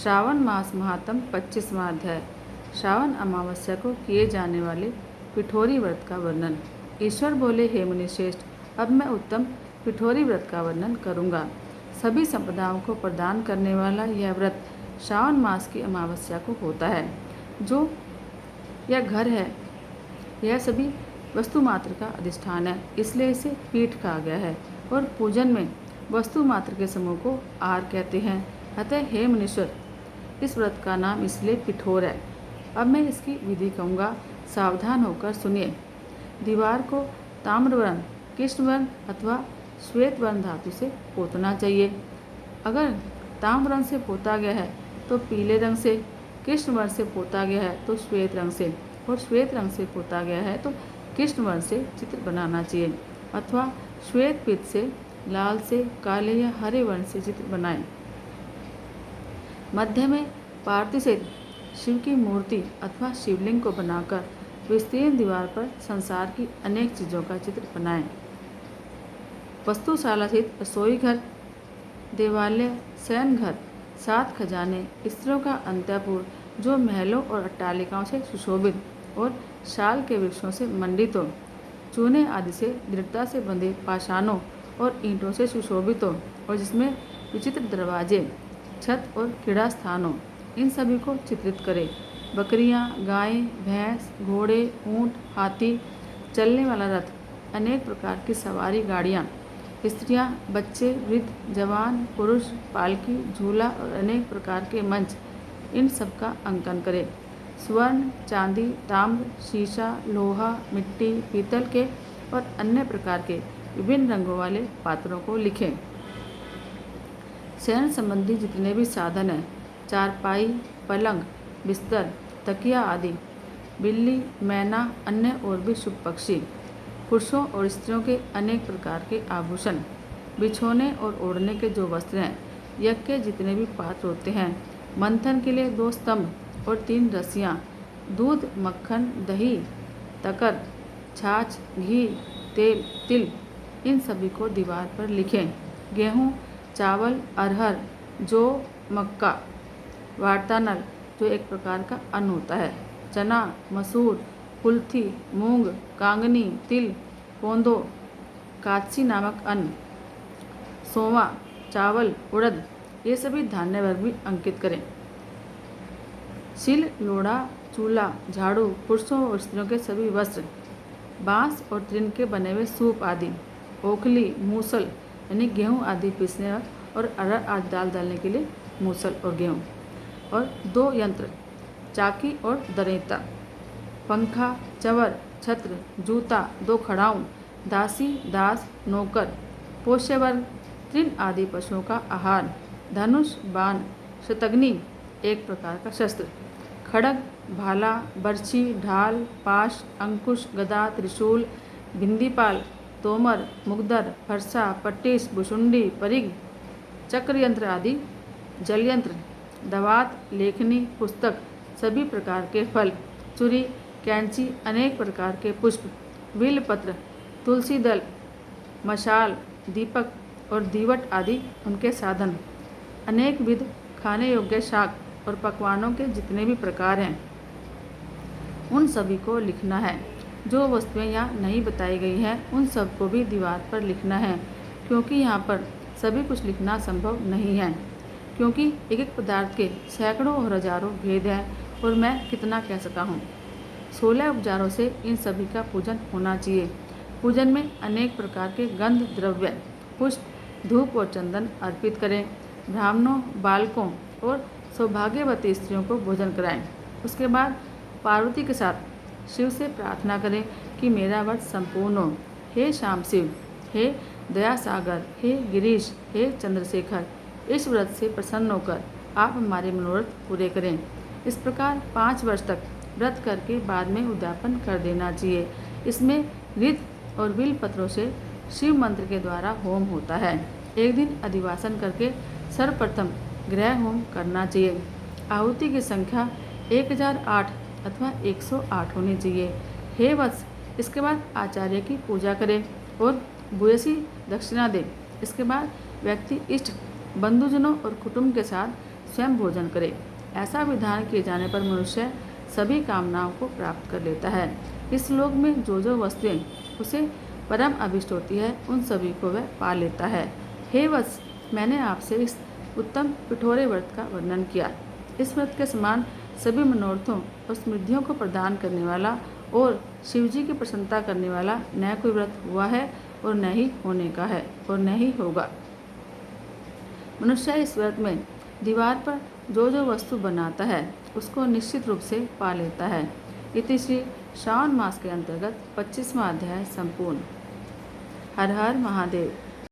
श्रावण मास महात्म 25वां अध्याय। श्रावण अमावस्या को किए जाने वाले पिठोरी व्रत का वर्णन। ईश्वर बोले, हे मुनिश्रेष्ठ, अब मैं उत्तम पिठोरी व्रत का वर्णन करूँगा। सभी संपदाओं को प्रदान करने वाला यह व्रत श्रावण मास की अमावस्या को होता है। जो यह घर है, यह सभी वस्तु मात्र का अधिष्ठान है, इसलिए इसे पीठ कहा गया है। और पूजन में वस्तु मात्र के समूह को आर कहते हैं। अतः हे मुनीश्वर, इस व्रत का नाम इसलिए पिठोर है। अब मैं इसकी विधि कहूँगा, सावधान होकर सुनिए। दीवार को ताम्रवर्ण, कृष्णवर्ण अथवा श्वेत वर्ण धातु से पोतना चाहिए। अगर ताम्रवर्ण से पोता गया है तो पीले रंग से, कृष्णवर्ण से पोता गया है तो श्वेत रंग से, और श्वेत रंग से पोता गया है तो कृष्णवर्ण से चित्र बनाना चाहिए, अथवा श्वेत पीत से, लाल से, काले या हरे वर्ण से चित्र बनाएं। मध्य में पार्थिव से शिव की मूर्ति अथवा शिवलिंग को बनाकर विस्तीर्ण दीवार पर संसार की अनेक चीज़ों का चित्र बनाएं। वस्तुशाला सहित रसोई घर, देवालय, शयन घर, 7 खजाने, स्त्रियों का अंतःपुर जो महलों और अट्टालिकाओं से सुशोभित और शाल के वृक्षों से मंडित हो, चूने आदि से दृढ़ता से बंधे पाषाणों और ईंटों से सुशोभित हो, और जिसमें विचित्र दरवाजे, छत और क्रीड़ा स्थान हो, इन सभी को चित्रित करें। बकरियां, गायें, भैंस, घोड़े, ऊंट, हाथी, चलने वाला रथ, अनेक प्रकार की सवारी गाड़ियां, स्त्रियां, बच्चे, वृद्ध, जवान, पुरुष, पालकी, झूला और अनेक प्रकार के मंच, इन सब का अंकन करें। स्वर्ण, चांदी, ताम्र, शीशा, लोहा, मिट्टी, पीतल के और अन्य प्रकार के विभिन्न रंगों वाले पात्रों को लिखें। शयन संबंधी जितने भी साधन हैं, चारपाई, पलंग, बिस्तर, तकिया आदि, बिल्ली, मैना, अन्य और भी शुभ पक्षी, पुरुषों और स्त्रियों के अनेक प्रकार के आभूषण, बिछोने और ओढ़ने के जो वस्त्र हैं, यज्ञ के जितने भी पात्र होते हैं, मंथन के लिए 2 स्तंभ और 3 रस्सियाँ, दूध, मक्खन, दही, तकर, छाछ, घी, तेल, तिल, इन सभी को दीवार पर लिखें। गेहूँ, चावल, अरहर, जौ, मक्का, वार्तानल जो एक प्रकार का अन्न होता है, चना, मसूर, कुल्थी, मूंग, कांगनी, तिल, कोंदो, काचसी नामक अन्न, सोवा, चावल, उड़द, ये सभी धान्य वर्ग भी अंकित करें। सिल, लोढ़ा, चूल्हा, झाड़ू, पुरुषों और स्त्रियों के सभी वस्त्र, बांस और तृण के बने हुए सूप आदि, ओखली, मूसल यानी गेहूँ आदि पीसने और अरहर आदि दाल डालने के लिए मूसल और गेहूँ, और 2 यंत्र, चाकी और दरेता, पंखा, चवर, छत्र, जूता, 2 खड़ाऊं, दासी, दास, नौकर, पोष्यवर्ग, तृण आदि पशुओं का आहार, धनुष, बाण, शतग्नि एक प्रकार का शस्त्र, खड्ग, भाला, बर्छी, ढाल, पाश, अंकुश, गदा, त्रिशूल, भिंदीपाल, तोमर, मुगदर, फरसा, पट्टिस, भुशुंडी, परिग, चक्र यंत्र आदि, जल यंत्र, दवात, लेखनी, पुस्तक, सभी प्रकार के फल, चुरी, कैंची, अनेक प्रकार के पुष्प, बिल्वपत्र, तुलसी दल, मशाल, दीपक और दीवट आदि उनके साधन, अनेक विध खाने योग्य शाक और पकवानों के जितने भी प्रकार हैं, उन सभी को लिखना है। जो वस्तुएं यहाँ नहीं बताई गई हैं, उन सब को भी दीवार पर लिखना है, क्योंकि यहाँ पर सभी कुछ लिखना संभव नहीं है, क्योंकि एक एक पदार्थ के सैकड़ों और हजारों भेद हैं, और मैं कितना कह सका हूँ। 16 उपचारों से इन सभी का पूजन होना चाहिए। पूजन में अनेक प्रकार के गंध द्रव्य, पुष्प, धूप और चंदन अर्पित करें। ब्राह्मणों, बालकों और सौभाग्यवती स्त्रियों को भोजन कराएं। उसके बाद पार्वती के साथ शिव से प्रार्थना करें कि मेरा व्रत संपूर्ण हो। हे श्याम शिव, हे दया सागर, हे गिरीश, हे चंद्रशेखर, इस व्रत से प्रसन्न होकर आप हमारे मनोरथ पूरे करें। इस प्रकार 5 वर्ष तक व्रत करके बाद में उद्यापन कर देना चाहिए। इसमें घृत और बिल्व पत्रों से शिव मंत्र के द्वारा होम होता है। एक दिन अधिवासन करके सर्वप्रथम ग्रह होम करना चाहिए। आहुति की संख्या 1008 अथवा 108 होनी चाहिए। हे वत्स, इसके बाद आचार्य की पूजा करें और भूयसी दक्षिणा दे। इसके बाद व्यक्ति इष्ट बंधुजनों और कुटुंब के साथ स्वयं भोजन करे। ऐसा विधान किए जाने पर मनुष्य सभी कामनाओं को प्राप्त कर लेता है। इस श्लोक में जो जो वस्तुएं उसे परम अभिष्ट होती है उन सभी को वह पा लेता है। हे वत्स, मैंने आपसे इस उत्तम पिठोरे व्रत का वर्णन किया। इस व्रत के समान सभी मनोरथों और समृद्धियों को प्रदान करने वाला और शिवजी की प्रसन्नता करने वाला न कोई व्रत हुआ है और न ही होने का है और न ही होगा। मनुष्य इस व्रत में दीवार पर जो जो वस्तु बनाता है उसको निश्चित रूप से पा लेता है। इति श्री श्रावण मास के अंतर्गत 25वां अध्याय संपूर्ण। हर हर महादेव।